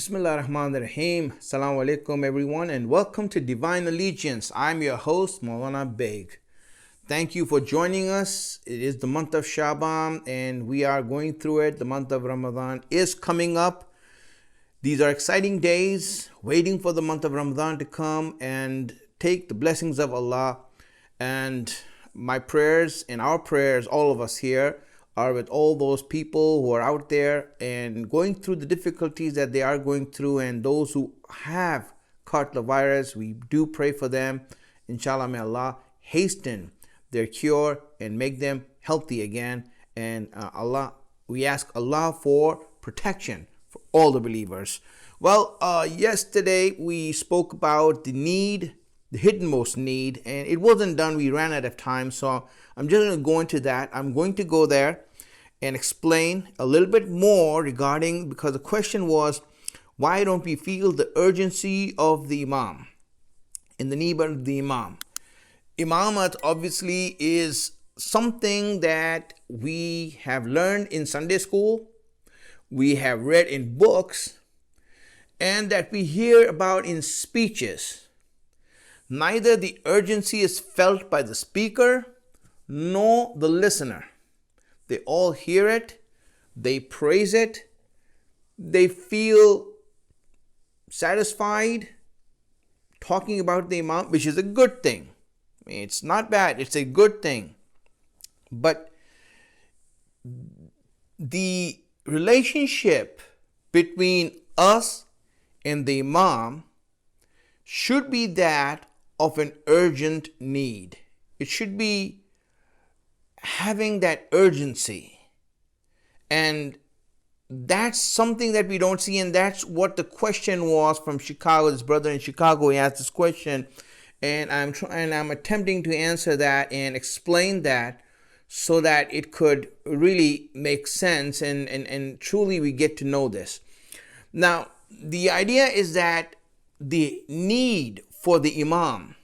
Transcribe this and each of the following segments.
Bismillah ar-Rahman ar-Rahim. Assalamu alaikum everyone and welcome to Divine Allegiance. I'm your host Maulana Baig. Thank you for joining us. It is the month of Shaban and we are going through it. The month of Ramadan is coming up. These are exciting days, waiting for the month of Ramadan to come and take the blessings of Allah. And my prayers and our prayers, all of us here, are with all those people who are out there and going through the difficulties that they are going through, and those who have caught the virus. We do pray for them. Inshallah, may Allah hasten their cure and make them healthy again. And we ask Allah for protection for all the believers. Well, yesterday we spoke about the need, the hiddenmost need, and it wasn't done. We ran out of time, so I'm just going to go into that. I'm going to go there and explain a little bit more regarding, because the question was, why don't we feel the urgency of the Imam in the need of the Imam? Imamate obviously is something that we have learned in Sunday school, we have read in books, and that we hear about in speeches. Neither the urgency is felt by the speaker nor the listener. They all hear it, they praise it, they feel satisfied talking about the Imam, which is a good thing. I mean, it's not bad, it's a good thing. But the relationship between us and the Imam should be that of an urgent need. It should be having that urgency, and that's something that we don't see, and that's what the question was from Chicago. This brother in Chicago, he asked this question, and I'm attempting to answer that and explain that so that it could really make sense and truly we get to know this. Now, the idea is that the need for the Imam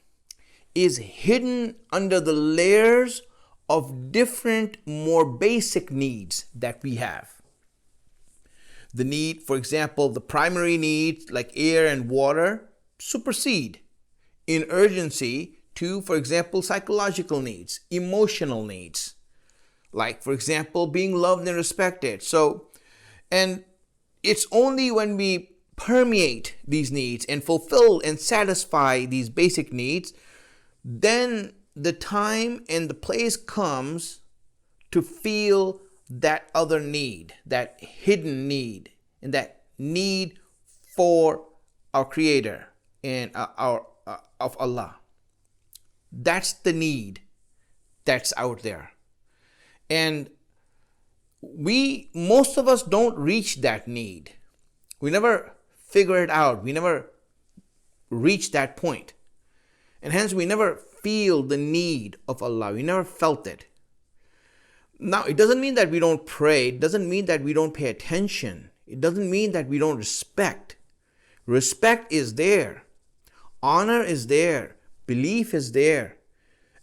is hidden under the layers of different, more basic needs that we have. The need, for example, the primary needs like air and water supersede in urgency to, for example, psychological needs, emotional needs, like, for example, being loved and respected. And it's only when we permeate these needs and fulfill and satisfy these basic needs, then the time and the place comes to feel that other need, that hidden need, and that need for our Creator and of Allah. That's the need that's out there. And most of us don't reach that need. We never figure it out. We never reach that point. And hence we never feel the need of Allah. We never felt it. Now, it doesn't mean that we don't pray. It doesn't mean that we don't pay attention. It doesn't mean that we don't respect. Respect is there. Honor is there. Belief is there.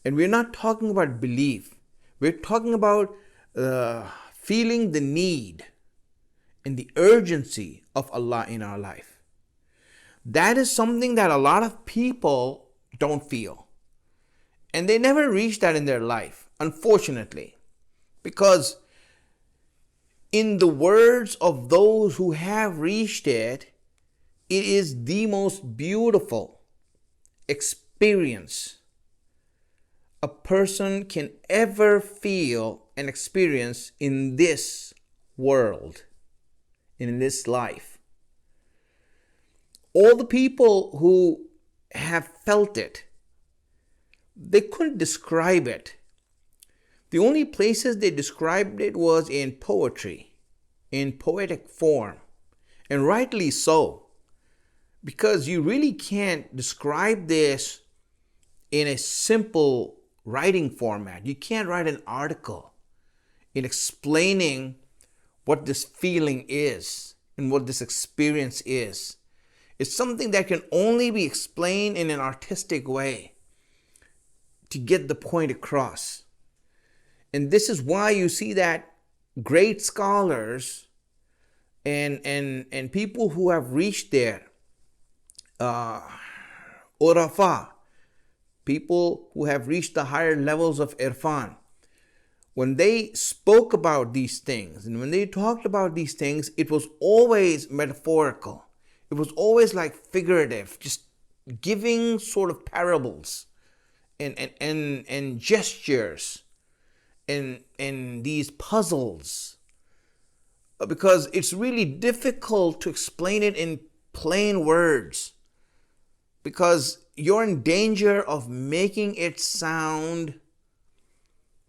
And we're not talking about belief. We're talking about feeling the need and the urgency of Allah in our life. That is something that a lot of people don't feel. And they never reach that in their life, unfortunately. Because in the words of those who have reached it, it is the most beautiful experience a person can ever feel and experience in this world, in this life. All the people who have felt it, they couldn't describe it. The only places they described it was in poetry, in poetic form, and rightly so, because you really can't describe this in a simple writing format. You can't write an article in explaining what this feeling is and what this experience is. It's something that can only be explained in an artistic way to get the point across. And this is why you see that great scholars And people who have reached there, Urafa, people who have reached the higher levels of irfan, when they spoke about these things and when they talked about these things, it was always metaphorical. It was always like figurative, just giving sort of parables and gestures and these puzzles, because it's really difficult to explain it in plain words, because you're in danger of making it sound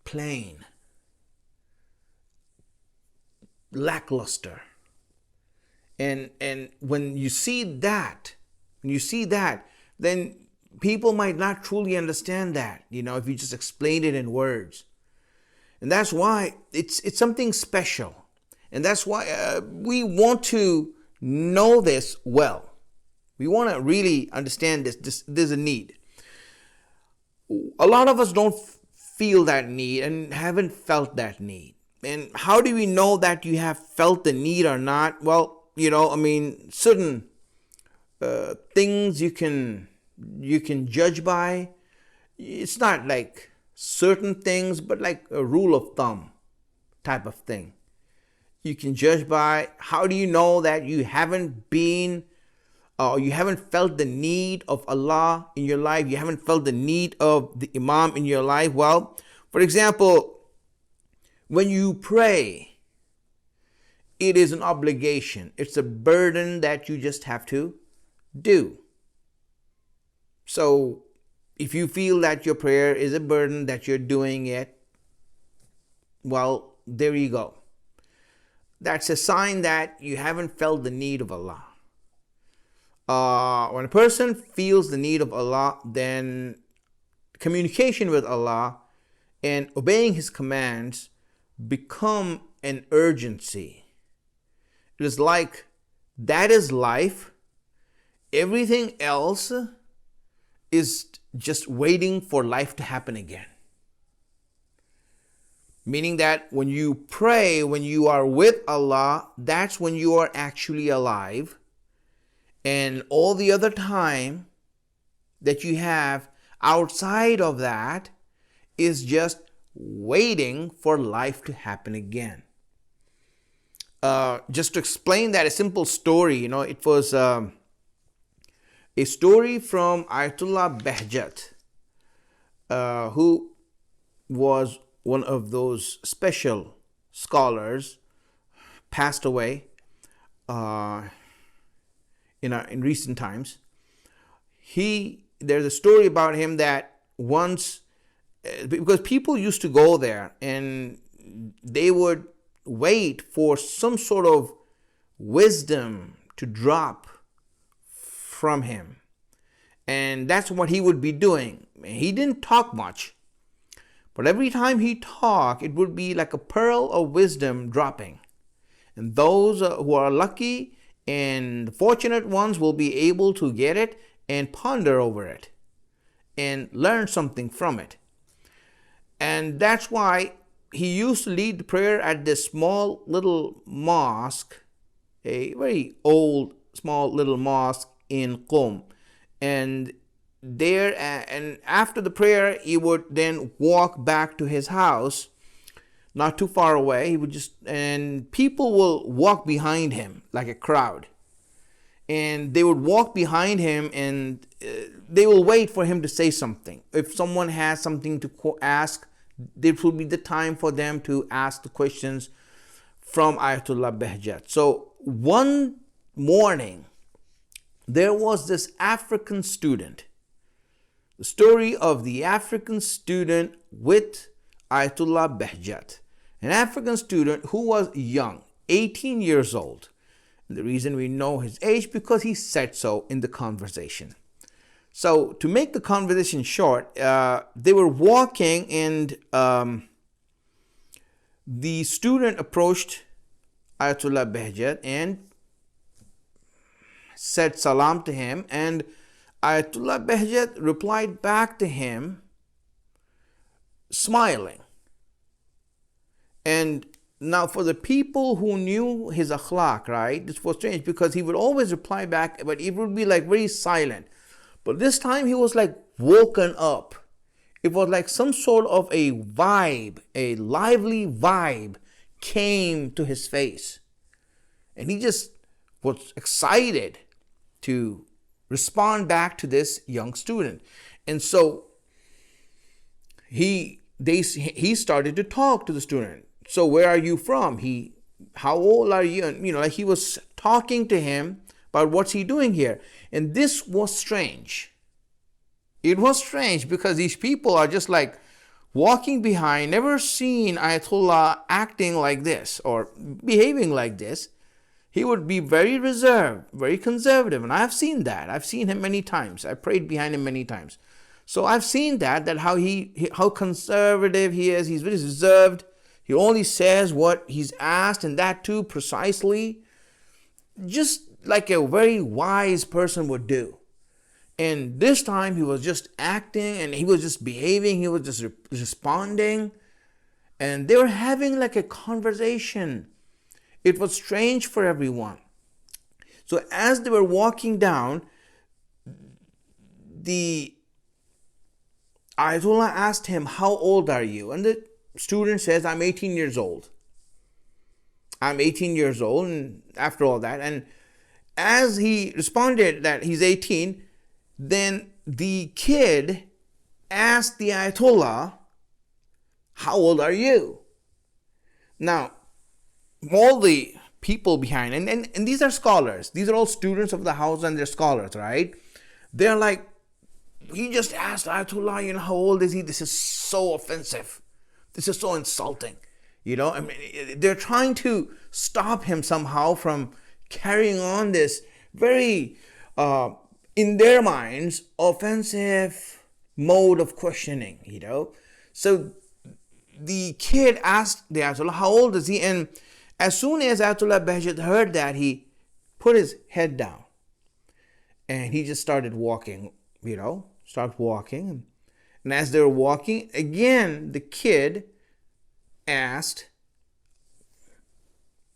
plain, lackluster. And when you see that, then people might not truly understand that, if you just explain it in words. And that's why it's something special. And that's why we want to know this well. We want to really understand this. There's a need. A lot of us don't feel that need and haven't felt that need. And how do we know that you have felt the need or not? Well, certain things you can judge by. It's not like certain things, but like a rule of thumb type of thing. You can judge by, how do you know that you haven't been, or you haven't felt the need of Allah in your life? You haven't felt the need of the Imam in your life? Well, for example, when you pray, it is an obligation. It's a burden that you just have to do. So if you feel that your prayer is a burden, that you're doing it, well, there you go. That's a sign that you haven't felt the need of Allah. When a person feels the need of Allah, then communication with Allah and obeying His commands become an urgency. It is like that is life. Everything else is just waiting for life to happen again. Meaning that when you pray, when you are with Allah, that's when you are actually alive. And all the other time that you have outside of that is just waiting for life to happen again. Just to explain that, a simple story, it was a story from Ayatollah Bahjat, who was one of those special scholars, passed away in recent times. There's a story about him that once, because people used to go there and they would wait for some sort of wisdom to drop from him. And that's what he would be doing. He didn't talk much, but every time he talked, it would be like a pearl of wisdom dropping. And those who are lucky and fortunate ones will be able to get it and ponder over it and learn something from it. And that's why he used to lead the prayer at this small little mosque, a very old small little mosque in Qom. And after the prayer, he would then walk back to his house, not too far away. He would and people will walk behind him like a crowd. And they would walk behind him and they will wait for him to say something. If someone has something to ask, this will be the time for them to ask the questions from Ayatollah Bahjat. So one morning, there was this African student. The story of the African student with Ayatollah Bahjat. An African student who was young, 18 years old. The reason we know his age, because he said so in the conversation. So to make the conversation short, they were walking and the student approached Ayatollah Bahjat and said salam to him, and Ayatollah Bahjat replied back to him smiling. And Now, for the people who knew his akhlaq, right, this was strange because he would always reply back, but it would be like very silent. But this time he was like woken up. It was like some sort of a vibe, a lively vibe came to his face. And he just was excited to respond back to this young student. And so he started to talk to the student. So where are you from? How old are you? And like he was talking to him about what's he doing here. And this was strange. It was strange because these people are just like walking behind, never seen Ayatollah acting like this or behaving like this. He would be very reserved, very conservative. And I've seen that. I've seen him many times. I prayed behind him many times. So I've seen that how conservative he is. He's very reserved. He only says what he's asked, and that too precisely, just like a very wise person would do. And this time he was just acting and he was just behaving. He was just responding. And they were having like a conversation. It was strange for everyone. So as they were walking down, the Ayatollah asked him, how old are you? And the student says, I'm 18 years old. I'm 18 years old, and after all that. And as he responded that he's 18, then the kid asked the Ayatollah, how old are you? Now, all the people behind, and these are scholars. These are all students of the house and they're scholars, right? They're like, he just asked Ayatollah, how old is he? This is so offensive. This is so insulting. I mean, they're trying to stop him somehow from carrying on this very, in their minds, offensive mode of questioning, So the kid asked the Ayatollah, how old is he? And as soon as Ayatollah Baig heard that, he put his head down and he just started walking, And as they were walking, again, the kid asked,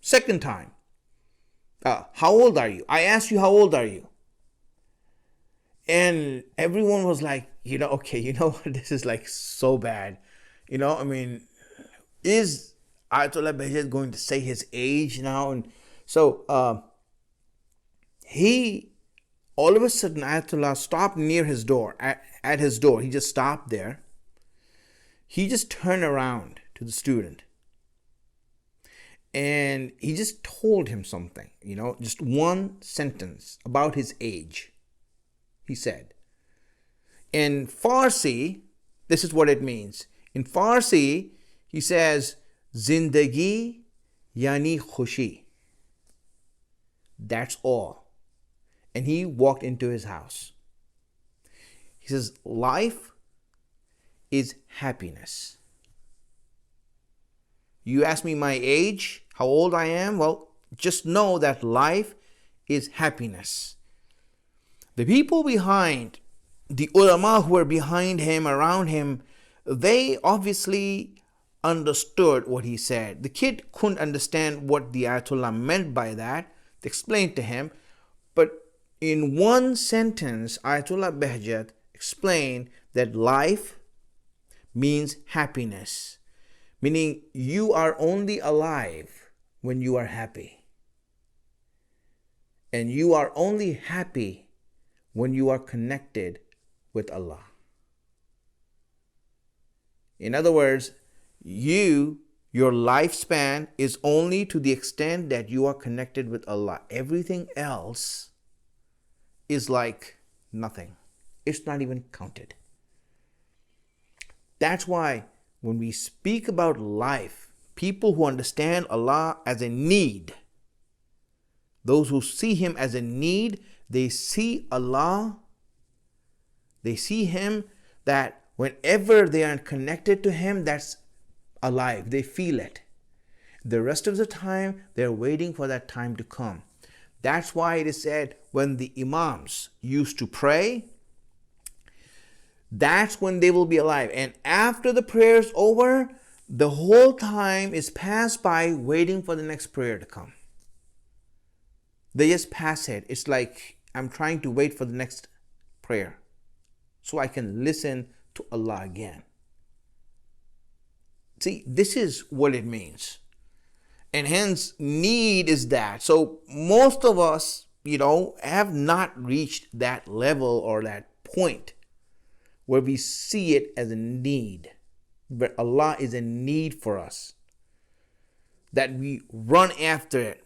second time, how old are you? I asked you, how old are you? And everyone was like, okay, what? This is like so bad. I mean, is Ayatollah Baig going to say his age now? And so all of a sudden, Ayatollah stopped near his door, at his door. He just stopped there. He just turned around to the student. And he just told him something, just one sentence about his age. He said, in Farsi, this is what it means. In Farsi, he says, Zindagi yani khushi. That's all. And he walked into his house. He says, life is happiness. You ask me my age, how old I am? Well, just know that life is happiness. The people behind, the ulama who were behind him, around him, they obviously understood what he said. The kid couldn't understand what the Ayatollah meant by that. They explained to him. But in one sentence, Ayatollah Baig explained that life means happiness. Meaning you are only alive when you are happy. And you are only happy when you are connected with Allah. In other words, your lifespan is only to the extent that you are connected with Allah. Everything else is like nothing. It's not even counted. That's why when we speak about life, people who understand Allah as a need, those who see Him as a need, they see Allah, they see Him that whenever they are connected to Him, that's alive. They feel it. The rest of the time, they're waiting for that time to come. That's why it is said when the Imams used to pray, that's when they will be alive. And after the prayer is over, the whole time is passed by waiting for the next prayer to come. They just pass it. It's like I'm trying to wait for the next prayer so I can listen to Allah again. See, this is what it means. And hence, need is that. So most of us, have not reached that level or that point where we see it as a need. But Allah is a need for us, that we run after it.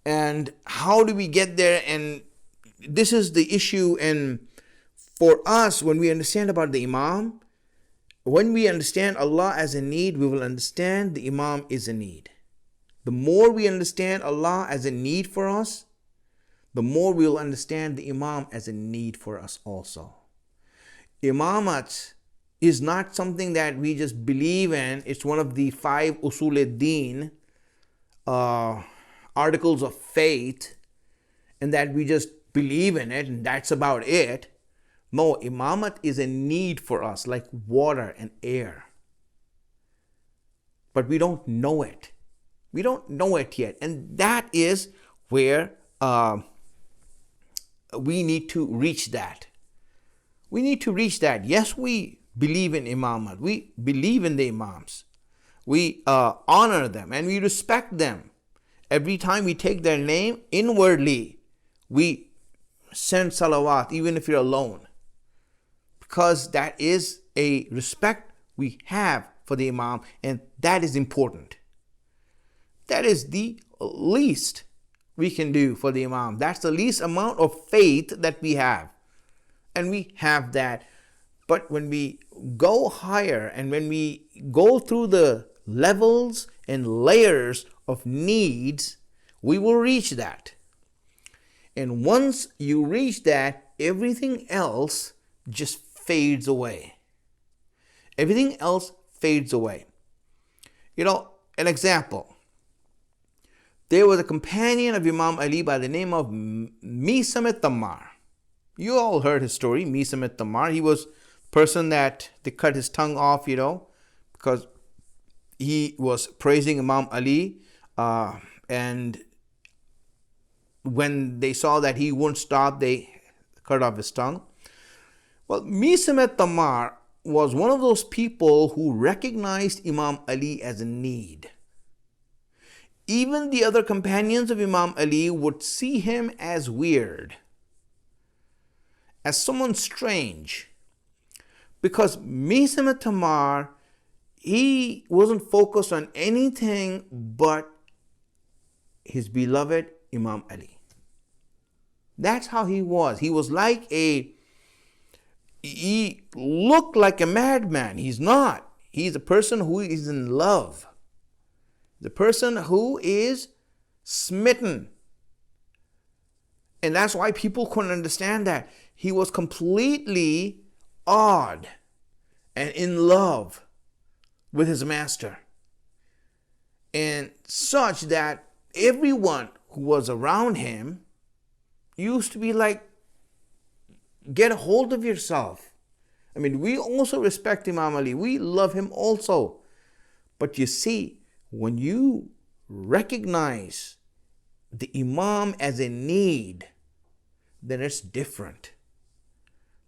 And how do we get there? And this is the issue. And for us, when we understand about the Imam, when we understand Allah as a need, we will understand the Imam is a need. The more we understand Allah as a need for us, the more we will understand the Imam as a need for us also. Imamate is not something that we just believe in. It's one of the 5 usul-e-din, articles of faith, and that we just believe in it and that's about it. No, Imamate is a need for us, like water and air. But we don't know it. We don't know it yet. And that is where we need to reach that. We need to reach that. Yes, we believe in Imamate. We believe in the Imams. We honor them and we respect them. Every time we take their name, inwardly, we send salawat, even if you're alone. Because that is a respect we have for the Imam, and that is important. That is the least we can do for the Imam. That's the least amount of faith that we have. And we have that. But when we go higher and when we go through the levels and layers of needs, we will reach that. And once you reach that, everything else just fades away. Everything else fades away. An example. There was a companion of Imam Ali by the name of Imamate Tammar. You all heard his story, Imamate Tammar. He was a person that they cut his tongue off, because he was praising Imam Ali. And when they saw that he wouldn't stop, they cut off his tongue. Well, Imamate Tammar was one of those people who recognized Imam Ali as a need. Even the other companions of Imam Ali would see him as weird, as someone strange, because Imamate Tammar, he wasn't focused on anything but his beloved Imam Ali. That's how he was. He was like he looked like a madman. He's not. He's a person who is in love. The person who is smitten. And that's why people couldn't understand that. He was completely awed and in love with his master. And such that everyone who was around him used to be like, get a hold of yourself. I mean, we also respect Imam Ali. We love him also. But you see, when you recognize the Imam as a need, then it's different.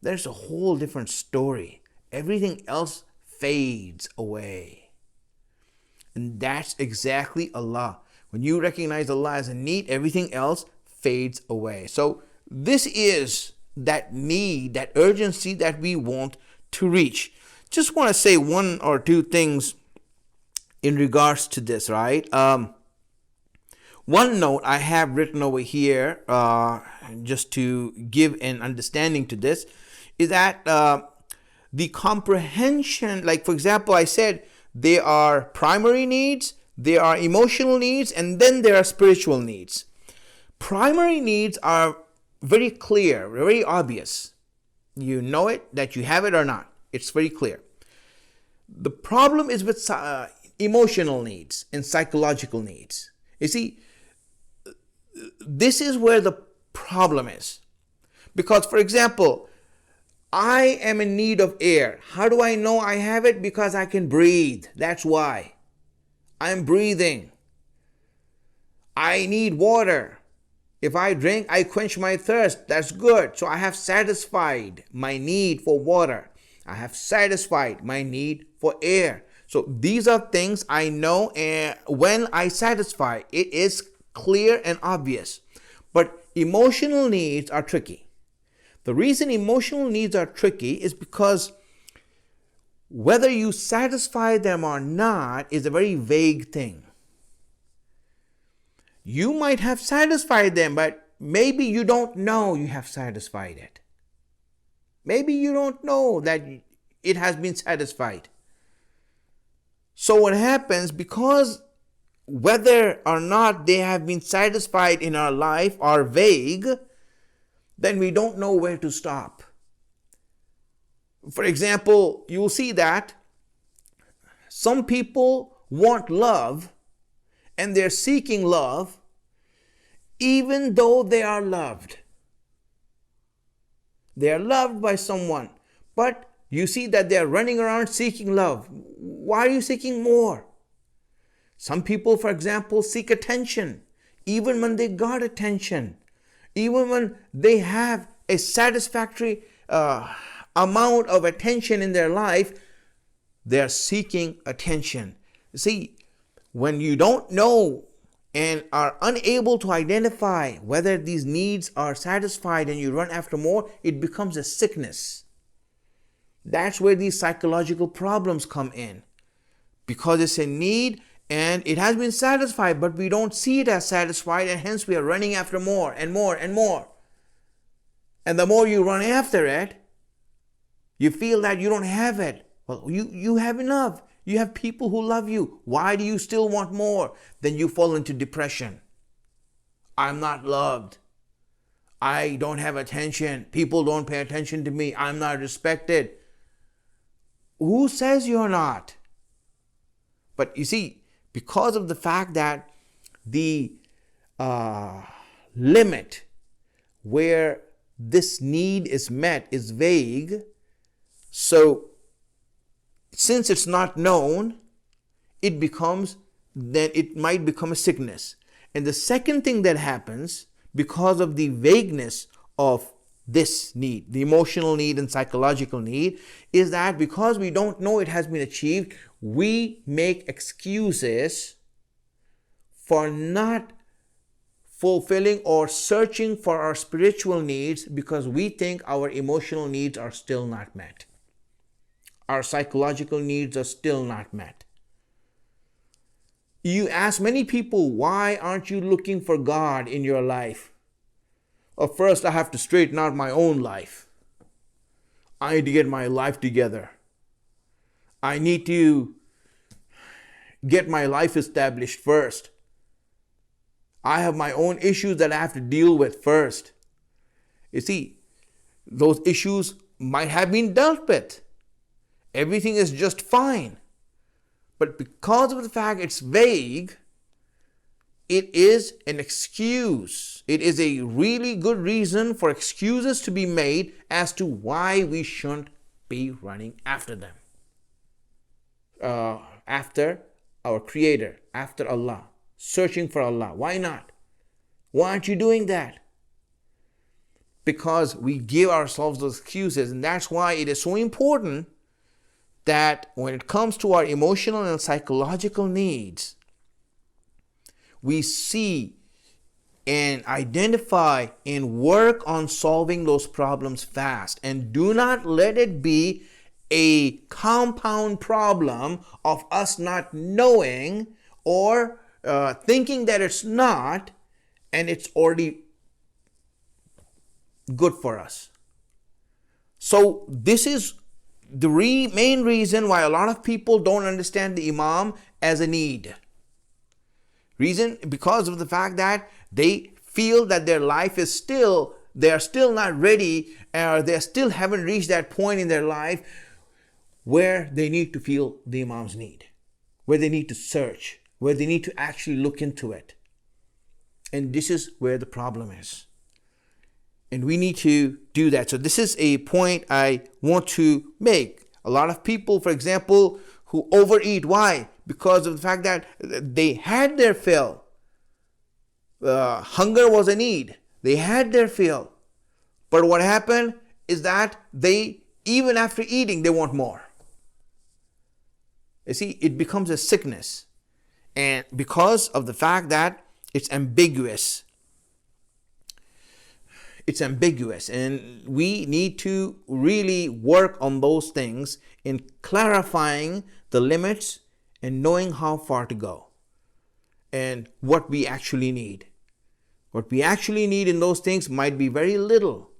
There's a whole different story. Everything else fades away. And that's exactly Allah. When you recognize Allah as a need, everything else fades away. So this is that need, that urgency that we want to reach. Just want to say one or two things in regards to this, right? One note I have written over here, just to give an understanding to this, is that the comprehension, like for example, I said there are primary needs, there are emotional needs, and then there are spiritual needs. Primary needs are very clear, very obvious. You know it, that you have it or not. It's very clear. The problem is with emotional needs and psychological needs. You see, this is where the problem is. Because, for example, I am in need of air. How do I know I have it? Because I can breathe. That's why. I'm breathing. I need water. If I drink, I quench my thirst. That's good. So I have satisfied my need for water. I have satisfied my need for air. So these are things I know, and when I satisfy, it is clear and obvious. But emotional needs are tricky. The reason emotional needs are tricky is because whether you satisfy them or not is a very vague thing. You might have satisfied them, but maybe you don't know you have satisfied it. Maybe you don't know that it has been satisfied. So what happens, because whether or not they have been satisfied in our life are vague, then we don't know where to stop. For example, you will see that some people want love and they're seeking love even though they are loved. They are loved by someone, but you see that they are running around seeking love. Why are you seeking more? Some people, for example, seek attention even when they got attention. Even when they have a satisfactory amount of attention in their life, they are seeking attention. See, when you don't know and are unable to identify whether these needs are satisfied and you run after more, it becomes a sickness. That's where these psychological problems come in. Because it's a need and it has been satisfied, but we don't see it as satisfied, and hence we are running after more and more and more. And the more you run after it, you feel that you don't have it. Well, you have enough. You have people who love you. Why do you still want more? Then you fall into depression. I'm not loved. I don't have attention. People don't pay attention to me. I'm not respected. Who says you're not? But you see, because of the fact that the limit where this need is met is vague, so since it's not known, it might become a sickness. And the second thing that happens because of the vagueness of this need, the emotional need and psychological need, is that because we don't know it has been achieved, we make excuses for not fulfilling or searching for our spiritual needs because we think our emotional needs are still not met. Our psychological needs are still not met. You ask many people, why aren't you looking for God in your life? First, I have to straighten out my own life. I need to get my life together. I need to get my life established first. I have my own issues that I have to deal with first. You see, those issues might have been dealt with. Everything is just fine. But because of the fact it's vague, it is an excuse. It is a really good reason for excuses to be made as to why we shouldn't be running after them. After our Creator, after Allah, searching for Allah. Why not? Why aren't you doing that? Because we give ourselves those excuses, and that's why it is so important that when it comes to our emotional and psychological needs, we see and identify and work on solving those problems fast, and do not let it be a compound problem of us not knowing or thinking that it's not, and it's already good for us. So this is the main reason why a lot of people don't understand the Imam as a need. Reason, because of the fact that they feel that their life is still, they are still not ready, or they still haven't reached that point in their life where they need to feel the Imam's need, where they need to search, where they need to actually look into it. And this is where the problem is. And we need to do that. So this is a point I want to make. A lot of people, for example, who overeat. Why? Because of the fact that they had their fill. Hunger was a need. They had their fill. But what happened is that even after eating, they want more. You see, it becomes a sickness. And because of the fact that it's ambiguous. It's ambiguous, and we need to really work on those things in clarifying the limits and knowing how far to go and what we actually need. What we actually need in those things might be very little,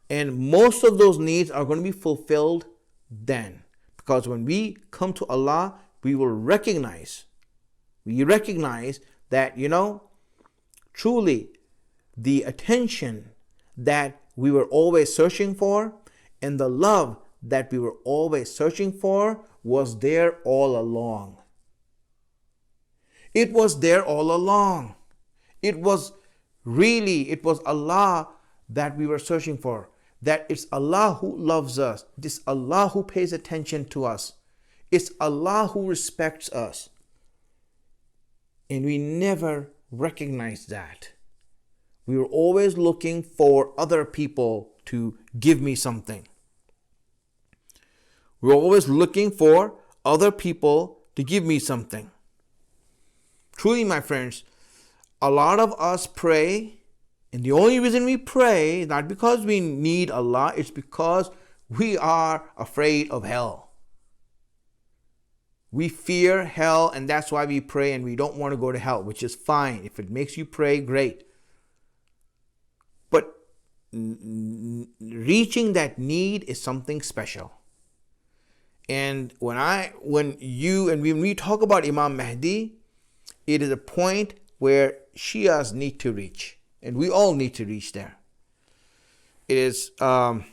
and most of those needs are going to be fulfilled then, because when we come to Allah, we recognize that, truly the attention that we were always searching for and the love that we were always searching for was there all along. It was there all along. It was Allah that we were searching for. That it's Allah who loves us. It's Allah who pays attention to us. It's Allah who respects us. And we never recognized that. We were always looking for other people to give me something. We were always looking for other people to give me something. Truly, my friends, a lot of us pray, and the only reason we pray is not because we need Allah, it's because we are afraid of hell. We fear hell, and that's why we pray, and we don't want to go to hell, which is fine. If it makes you pray, great. But reaching that need is something special. And when we talk about Imam Mahdi, it is a point where Shias need to reach, and we all need to reach there. It is, and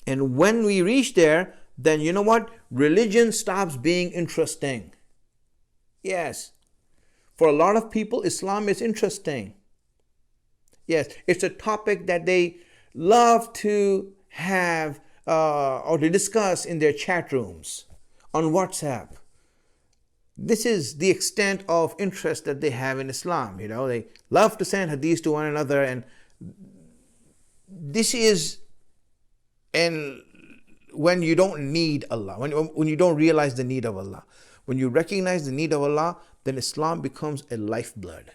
when we reach there, then you know what? Religion stops being interesting. Yes, for a lot of people, Islam is interesting. Yes, it's a topic that they love to have or to discuss in their chat rooms, on WhatsApp. This is the extent of interest that they have in Islam. They love to send hadiths to one another, and this is, and when you don't need Allah, when you don't realize the need of Allah, when you recognize the need of Allah, then Islam becomes a lifeblood.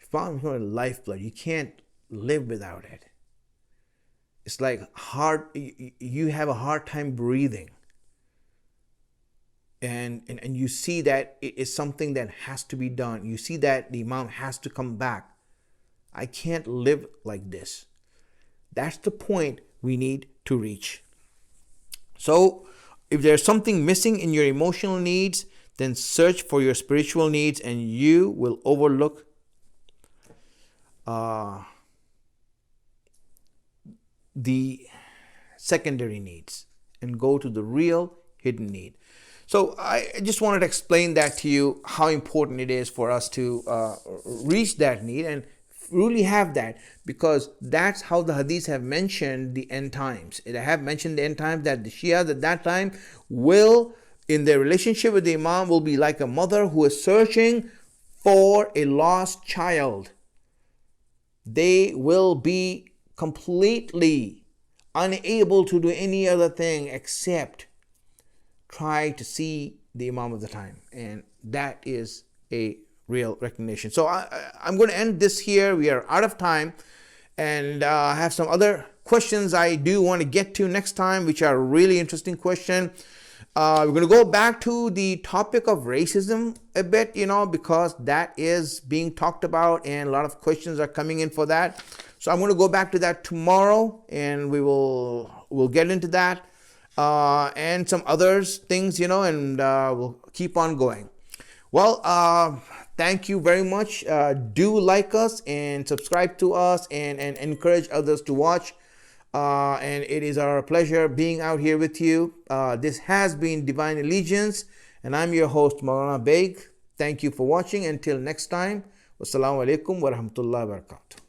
Islam becomes a lifeblood. You can't live without it. It's like you have a hard time breathing. And you see that it is something that has to be done. You see that the Imam has to come back. I can't live like this. That's the point we need to reach. So if there's something missing in your emotional needs, then search for your spiritual needs, and you will overlook the secondary needs and go to the real hidden need. So I just wanted to explain that to you, how important it is for us to reach that need and really have that, because that's how the hadiths have mentioned the end times. They have mentioned the end times, that the Shia at that time will, in their relationship with the Imam, will be like a mother who is searching for a lost child. They will be completely unable to do any other thing except try to see the Imam of the time, and that is a real recognition. So I'm going to end this here. We are out of time, and I have some other questions I do want to get to next time, which are really interesting question. We're going to go back to the topic of racism a bit, because that is being talked about and a lot of questions are coming in for that. So I'm going to go back to that tomorrow, and we'll get into that and some others things, and we'll keep on going. Well, thank you very much. Do like us and subscribe to us, and encourage others to watch. And it is our pleasure being out here with you. This has been Divine Allegiance, and I'm your host, Maulana Baig. Thank you for watching. Until next time, wassalamu alaikum wa rahmatullahi wa barakatuh.